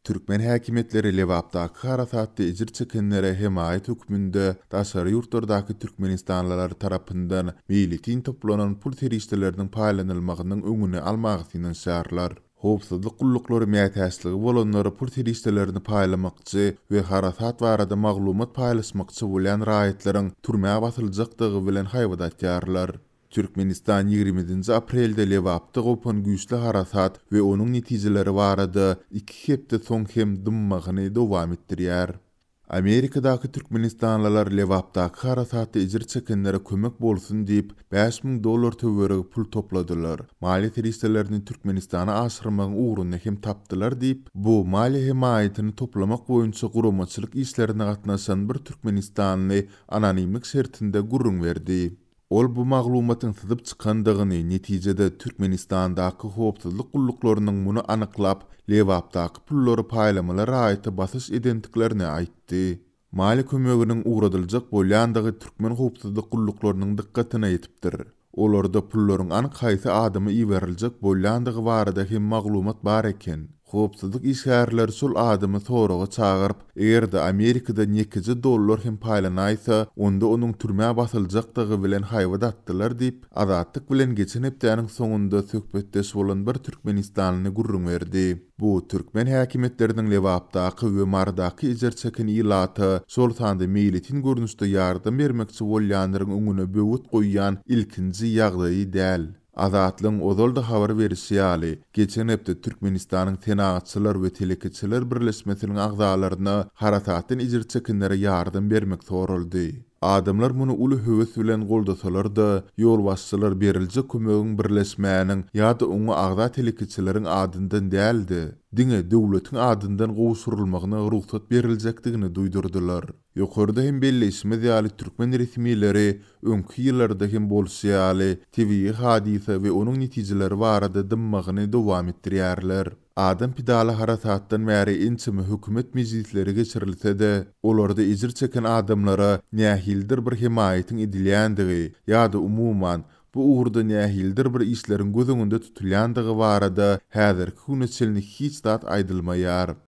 Türkmen häkimetleri Lewapdaky harasatda ejir çekenlere hemayet hükmünde daşary ýurtlardaky Türkmenistanlılar tarapyndan militin toplanan pul terişleriniň paýlanylmagynyň öňüne almagysynyň şäherler. Howpsuzlyk gullukları mätäçligi bolanlary pul terişlerini paýlamakçy we harasat barada maglumat paýlaşmakçy bolan raýatlaryň türmäge batyljakdygy bilen haýbadatýarlar. Türkmenistan 20 aprelde Lewapda gopan güýçli harasat we onuň netijeleri barada iki hepde soň hem dymmagyny dowam etdirýär. Amerikadaky Türkmenistanlylar Lewapdaky harasatda ejir çekenlere kömek bolsun diýip $5.000 töwereg pul topladylar. Maliýe terişlerini Türkmenistana aşyrmagyň uğrunda hem tapdylar diýip bu maliýe hemaýetini toplamak boýunça guramaçylyk işlerine gatnaşan bir Türkmenistanly anonimlik şertinde gurrun berdi. Ol bu maglumatyň syzyp çykandygyny, netijede Türkmenistandaky howpsuzlyk gulluklarının muny anyklap, Lewapdaky pullary paýlamalara aýty basyş edendiklerini aýtdy. Mali kömeginiň uğradyljak bolýandygy türkmen howpsuzlyk gulluklarının dikkatyna ýetipdir. Olarda pullaryň anyk haýsy adamy iýeriljek bolýandygy barada hem maglumat bar eken. Howpsuzlyk işgärleri şol adamy soraga çagyryp, egerde Amerikada $2 hem paýlanaýsa, onda onuň türmäge basyljakdygy bilen haýbadatdylar diýip, azatlyk bilen geçen hepdeniň soňunda söhbetdeş bolan bir Türkmenistanlyny gurrun berdi. Bu türkmen häkimetleriniň Lewapdaky we Mardaky ejir çeken ýylaty şol sanda militin görnüşde ýardam bermekçi bolýanlaryň öňüne böwüt goýýan ilkinji ýagdaý däl. Azatlyň ozalda habar berýäli, geçen hepde Türkmenistanyň tenagatçylar we telekiçiler birleşmesiniň agzalaryna harasatdan ejir çekenlere ýardam bermek soruldy. Adamlar muny uly höwes bilen goldasalar-da, ýol başçylar beriljek kömegiň birleşmäniň ýa-da oňa agza telekiçileriň adyndan däldi. Diňe döwletiň adyndan gowşurulmagyna ruhsat beriljekdigini duýdurdylar. Ýokarda hem belleşme ýaly türkmen resmiýetleri öňkü ýyllarda hem bolşýaly TV hadise we onuň netijeleri barada dymmagyny dowam etdirýärler. Adam pidala harasatdan bäri inçimi hökümet mejlisleri geçirilse-de, olarda ejir çeken adamlara nähildir bir hemaýetiň edilýändigi ýa-da umuman bu uğurda nähildir bir işleriň gözüňünde tutulýandygy barada häzirki güneçelini hiç zat aýdylmaýar.